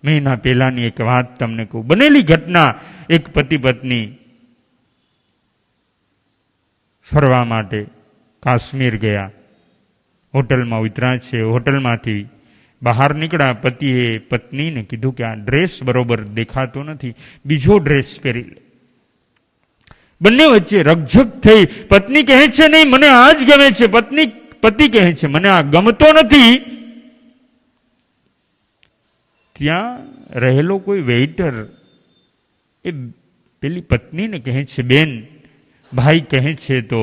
મહિના પહેલાની એક વાત તમને કહું. બનેલી ઘટના. એક પતિ પત્ની ફરવા માટે કાશ્મીર ગયા. હોટલમાં ઉતર્યા છે. હોટલમાંથી બહાર નીકળ્યા. પતિએ પત્નીને કીધું કે આ ડ્રેસ બરોબર દેખાતો નથી, બીજો ડ્રેસ પહેરી લે. બંને વચ્ચે રકઝક થઈ. પત્ની કહે છે નહીં મને આ જ ગમે છે, પતિ કહે છે મને આ ગમતો નથી. ત્યાં રહેલો કોઈ વેઇટર એ પેલી પત્નીને કહે છે બેન, ભાઈ કહે છે તો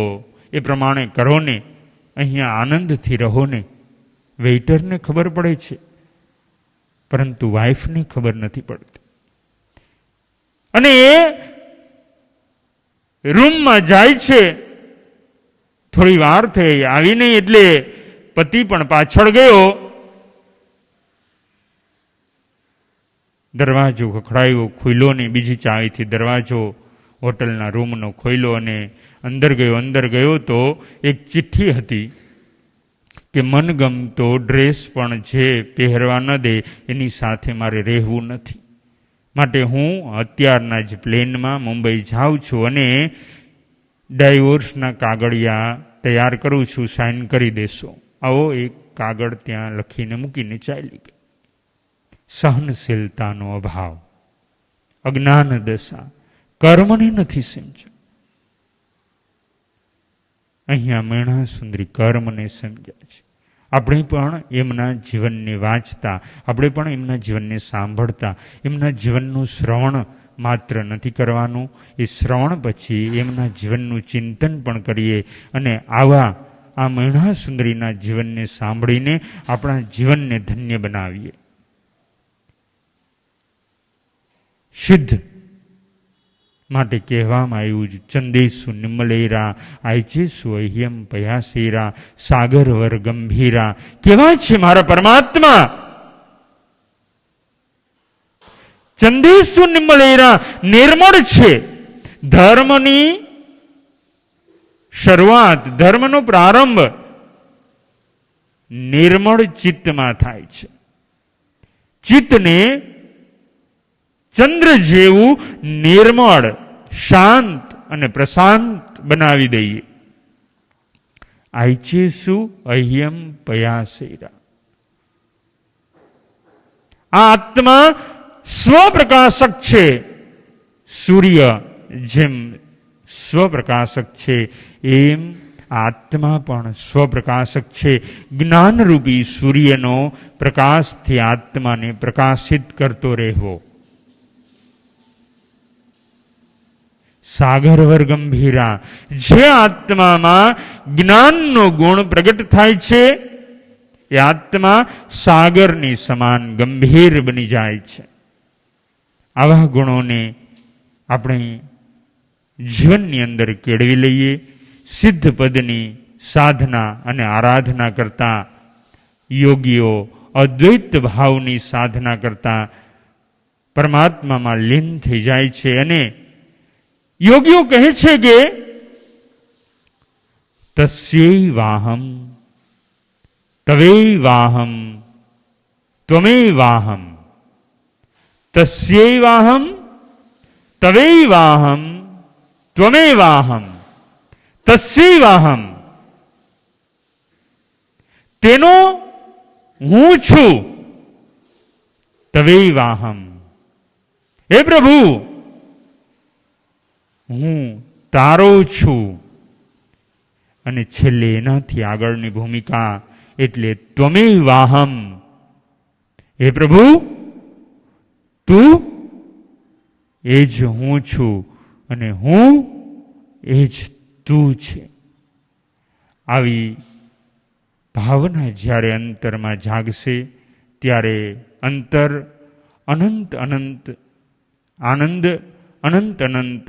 એ પ્રમાણે કરો ને, અહીંયા આનંદથી રહો ને. વેઇટરને ખબર પડે છે, પરંતુ વાઈફને ખબર નથી પડતી. અને એ રૂમમાં જાય છે. થોડી વાર થઈ, આવી નહીં એટલે પતિ પણ પાછળ ગયો. દરવાજો ખખડાયો, ખુલ્લો ને. બીજી ચાવીથી દરવાજો હોટલના રૂમનો ખોલ્યો અને અંદર ગયો તો એક ચિઠ્ઠી હતી કે મનગમતો ડ્રેસ પણ જે પહેરવા ન દે એની સાથે મારે રહેવું નથી, માટે હું અત્યારના જ પ્લેનમાં મુંબઈ જાઉં છું અને ડાયવોર્સના કાગળિયા તૈયાર કરું છું, સાઇન કરી દેશો. આવો એક કાગળ ત્યાં લખીને મૂકીને ચાલી ગઈ. સહનશીલતાનો અભાવ, અજ્ઞાન દશા, કર્મને નથી સમજ્યા. અહીંયા મેણા સુંદરી કર્મને સમજ્યા છે. આપણે પણ એમના જીવનને વાંચતા, આપણે પણ એમના જીવનને સાંભળતા, એમના જીવનનું શ્રવણ માત્ર નથી કરવાનું, એ શ્રવણ પછી એમના જીવનનું ચિંતન પણ કરીએ અને આ મેણા સુંદરીના જીવનને સાંભળીને આપણા જીવનને ધન્ય બનાવીએ. સિદ્ધ માટે કહેવામાં આવ્યું છે ચંદેસુ નિમ્મલેરા આયચેસુ અહ્યમ પયાસેરા સાગરવર ગંભીરા. કેવા છે મારા પરમાત્મા? ચંદેસુ નિમ્મલેરા, નિર્મળ છે. ધર્મની શરૂઆત, ધર્મનો પ્રારંભ નિર્મળ ચિત્તમાં થાય છે. ચિત્તને ચંદ્ર જેવું નિર્મળ, શાંત અને પ્રશાંત બનાવી દઈએ. આઈચેસુ અહ્યમ પયાસેરા. આ આત્મા સ્વપ્રકાશક છે. સૂર્ય જેમ સ્વપ્રકાશક છે એમ આત્મા પણ સ્વપ્રકાશક છે. જ્ઞાનરૂપી સૂર્યનો પ્રકાશથી આત્માને પ્રકાશિત કરતો રહેવો. સાગરવર ગંભીરા, જે આત્મામાં જ્ઞાનનો ગુણ પ્રગટ થાય છે એ આત્મા સાગરની સમાન ગંભીર બની જાય છે. આવા ગુણોને આપણે જીવનની અંદર કેળવી લઈએ. સિદ્ધ પદની સાધના અને આરાધના કરતા યોગીઓ અદ્વૈત ભાવની સાધના કરતા પરમાત્મામાં લીન થઈ જાય છે. અને યોગીઓ કહે છે કે તસ્યૈવાહમ તવૈવાહમ ત્વમૈવાહમ, તસ્યૈવાહમ તવૈવાહમ ત્વમૈવાહમ, તસ્યૈવાહમ, તેનો હું છું. તવૈવાહમ, હે પ્રભુ હું તારો છું. અને છેલ્લે એનાથી આગળની ભૂમિકા એટલે ત્વમૈવાહમ, હે પ્રભુ તું એ જ હું છું અને હું એ જ તું છે. આવી ભાવના જ્યારે અંતરમાં જાગશે ત્યારે અંતર અનંત અનંત આનંદ, અનંત અનંત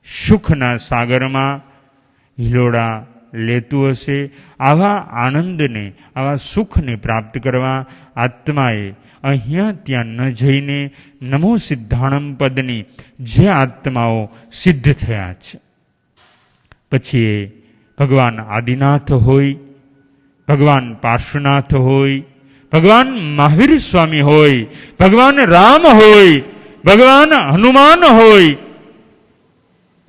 સુખના સાગરમાં હિલોડા લેતું હશે. આવા આનંદને, આવા સુખને પ્રાપ્ત કરવા આત્માએ અહીંયા ત્યાં ન જઈને નમો સિદ્ધાણમ પદની જે આત્માઓ સિદ્ધ થયા છે, પછી એ ભગવાન આદિનાથ હોય, ભગવાન પાર્શ્વનાથ હોય, ભગવાન મહાવીર સ્વામી હોય, ભગવાન રામ હોય, ભગવાન હનુમાન હોય,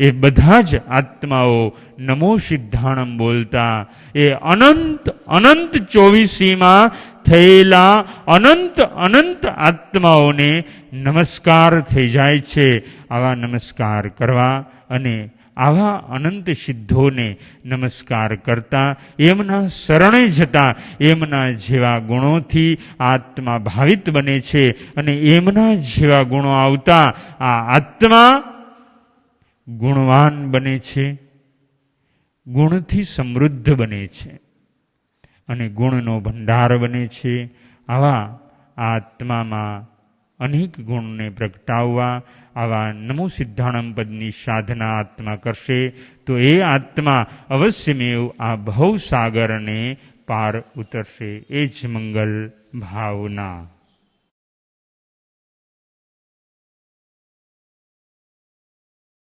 એ બધા જ આત્માઓ નમો સિદ્ધાણમ બોલતા એ અનંત અનંત 24માં થયેલા અનંત અનંત આત્માઓને નમસ્કાર થઈ જાય છે. આવા નમસ્કાર કરવા અને આવા અનંત સિદ્ધોને નમસ્કાર કરતા, એમના શરણે જતા, એમના જેવા ગુણોથી આત્મા ભાવિત બને છે અને એમના જેવા ગુણો આવતા આ આત્મા ગુણવાન બને છે, ગુણથી સમૃદ્ધ બને છે અને ગુણનો ભંડાર બને છે. આવા આત્મામાં અનેક ગુણને પ્રગટાવવા આવા નમો સિદ્ધાણમ પદની સાધના આત્મા કરશે તો એ આત્મા અવશ્યમેવ આ ભવસાગરને પાર ઉતરશે. એ જ મંગલ ભાવના.